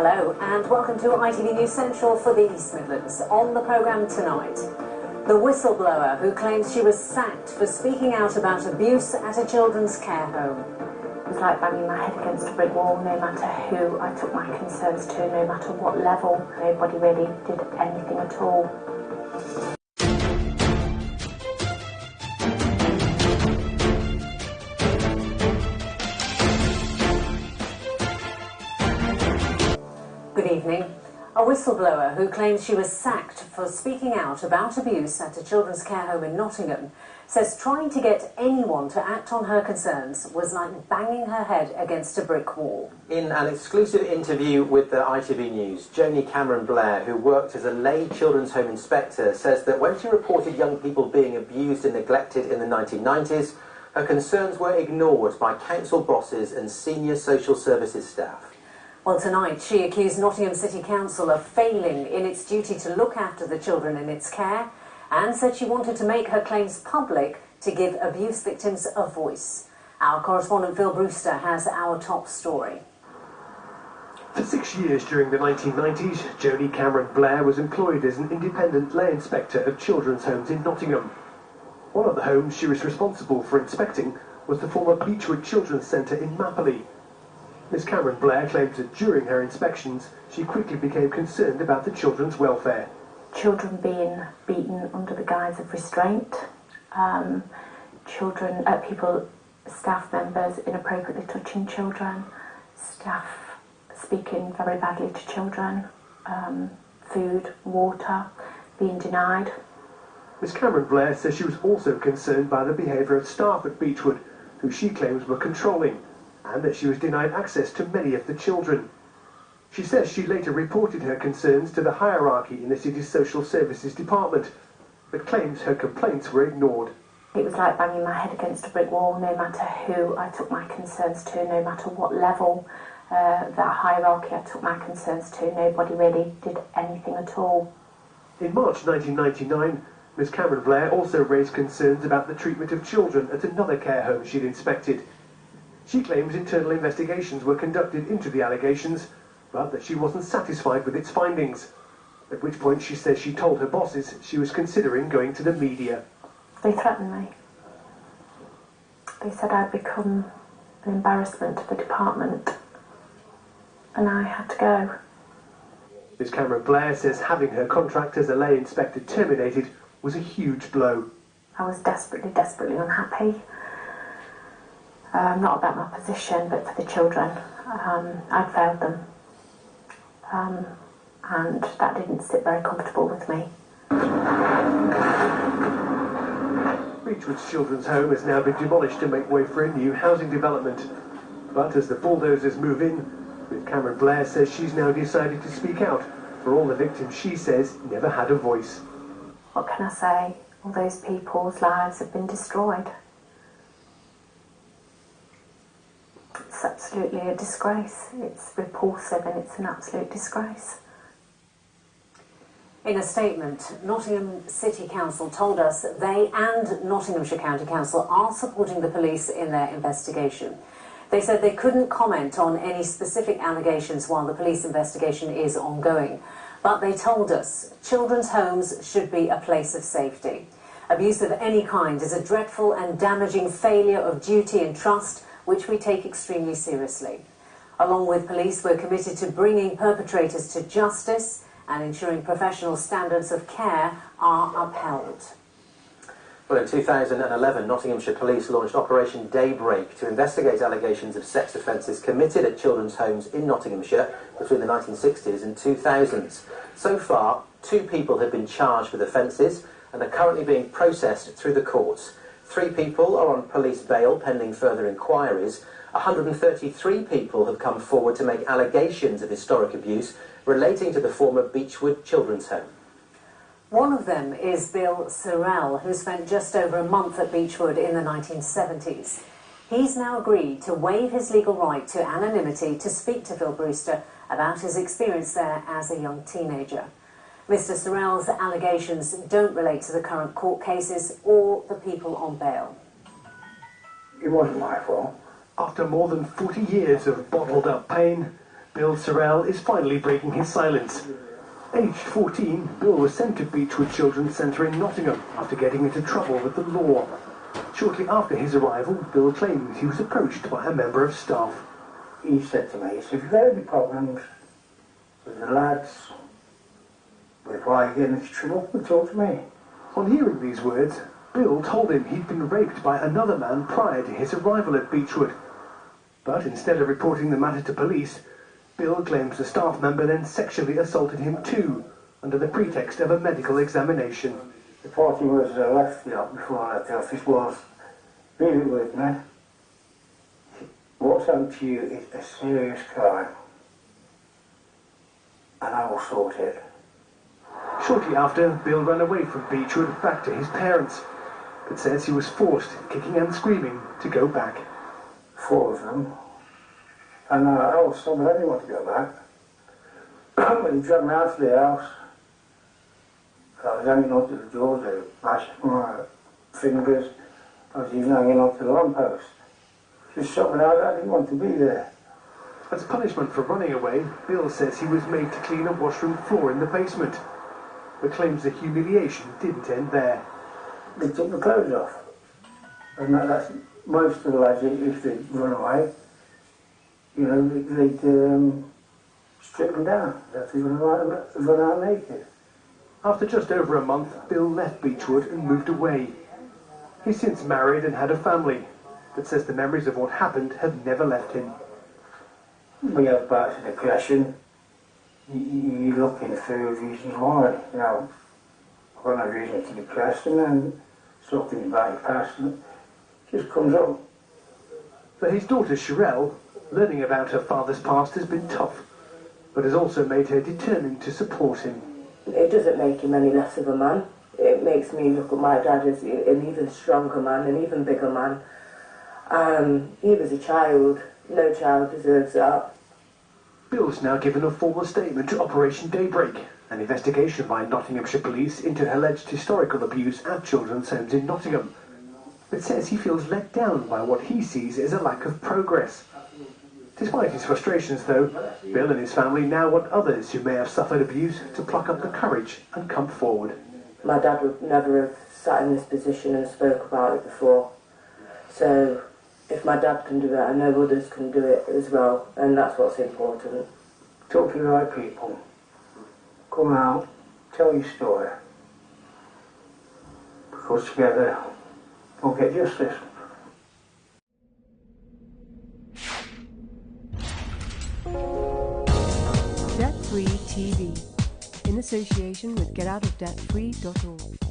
Hello and welcome to ITV News Central for the East Midlands. On the programme tonight, the whistleblower who claims she was sacked for speaking out about abuse at a children's care home. It was like banging my head against a brick wall. No matter who I took my concerns to, no matter what level, nobody really did anything at all. Good evening. A whistleblower who claims she was sacked for speaking out about abuse at a children's care home in Nottingham says trying to get anyone to act on her concerns was like banging her head against a brick wall. In an exclusive interview with the ITV News, Joni Cameron-Blair, who worked as a lay children's home inspector, says that when she reported young people being abused and neglected in the 1990s, her concerns were ignored by council bosses and senior social services staff. Well, tonight she accused Nottingham City Council of failing in its duty to look after the children in its care and said she wanted to make her claims public to give abuse victims a voice. Our correspondent Phil Brewster has our top story. For 6 years during the 1990s, Joni Cameron-Blair was employed as an independent lay inspector of children's homes in Nottingham. One of the homes she was responsible for inspecting was the former Beechwood Children's Centre in Mapley. Ms Cameron-Blair claims that during her inspections, she quickly became concerned about the children's welfare. Children being beaten under the guise of restraint, staff members inappropriately touching children, staff speaking very badly to children, food, water being denied. Ms Cameron-Blair says she was also concerned by the behaviour of staff at Beechwood, who she claims were controlling, and that she was denied access to many of the children. She says she later reported her concerns to the hierarchy in the city's social services department, but claims her complaints were ignored. It was like banging my head against a brick wall. No matter who I took my concerns to, no matter what level that hierarchy I took my concerns to, nobody really did anything at all. In March 1999, Ms Cameron-Blair also raised concerns about the treatment of children at another care home she'd inspected. She claims internal investigations were conducted into the allegations, but that she wasn't satisfied with its findings, at which point she says she told her bosses she was considering going to the media. They threatened me. They said I'd become an embarrassment to the department, and I had to go. Ms Cameron-Blair says having her contract as a lay inspector terminated was a huge blow. I was desperately, desperately unhappy. Not about my position, but for the children. I'd failed them. And that didn't sit very comfortable with me. Beechwood's children's home has now been demolished to make way for a new housing development. But as the bulldozers move in, Ms Cameron-Blair says she's now decided to speak out for all the victims she says never had a voice. What can I say? All those people's lives have been destroyed. It's absolutely a disgrace. It's repulsive and it's an absolute disgrace. In a statement, Nottingham City Council told us they and Nottinghamshire County Council are supporting the police in their investigation. They said they couldn't comment on any specific allegations while the police investigation is ongoing. But they told us children's homes should be a place of safety. Abuse of any kind is a dreadful and damaging failure of duty and trust, which we take extremely seriously. Along with police, we're committed to bringing perpetrators to justice and ensuring professional standards of care are upheld. Well, in 2011, Nottinghamshire Police launched Operation Daybreak to investigate allegations of sex offences committed at children's homes in Nottinghamshire between the 1960s and 2000s. So far, 2 people have been charged with offences and are currently being processed through the courts. 3 people are on police bail pending further inquiries. 133 people have come forward to make allegations of historic abuse relating to the former Beechwood Children's Home. One of them is Bill Sorrell, who spent just over a month at Beechwood in the 1970s. He's now agreed to waive his legal right to anonymity to speak to Phil Brewster about his experience there as a young teenager. Mr. Sorrell's allegations don't relate to the current court cases or the people on bail. It wasn't my fault. After more than 40 years of bottled up pain, Bill Sorrell is finally breaking his silence. Aged 14, Bill was sent to Beechwood Children's Centre in Nottingham after getting into trouble with the law. Shortly after his arrival, Bill claims he was approached by a member of staff. He said to me, if you've got any problems with the lads, with why you get into trouble, talk to me. On hearing these words, Bill told him he'd been raped by another man prior to his arrival at Beechwood. But instead of reporting the matter to police, Bill claims the staff member then sexually assaulted him too, under the pretext of a medical examination. The party words that I left the office before I left the office was, leave it with me. What's happened to you is a serious crime, and I will sort it. Shortly after, Bill ran away from Beechwood back to his parents, but says he was forced, kicking and screaming, to go back. 4 of them, and I was told I didn't want to go back. When he dragged me out of the house, I was hanging onto the door, they were bashing my fingers, I was even hanging onto the lamppost. Just shot me out, I didn't want to be there. As punishment for running away, Bill says he was made to clean a washroom floor in the basement, but claims the humiliation didn't end there. They took the clothes off, and that's most of the lads, if they run away, you know, they'd strip them down, they'd run out naked. After just over a month, Bill left Beechwood and moved away. He's since married and had a family, but says the memories of what happened have never left him. We have bouts of depression. You're looking for reasons why. You know, I've got no reason to be depressed, and then something about your past, and it just comes up. For his daughter Sherelle, learning about her father's past has been tough, but has also made her determined to support him. It doesn't make him any less of a man. It makes me look at my dad as an even stronger man, an even bigger man. He was a child. No child deserves that. Bill's now given a formal statement to Operation Daybreak, an investigation by Nottinghamshire Police into alleged historical abuse at children's homes in Nottingham. But says he feels let down by what he sees as a lack of progress. Despite his frustrations, though, Bill and his family now want others who may have suffered abuse to pluck up the courage and come forward. My dad would never have sat in this position and spoke about it before. So if my dad can do it, I know others can do it as well, and that's what's important. Talk to the right people. Come out, tell your story. Because together we'll get justice. Debt Free TV, in association with GetOutOfDebtFree.org.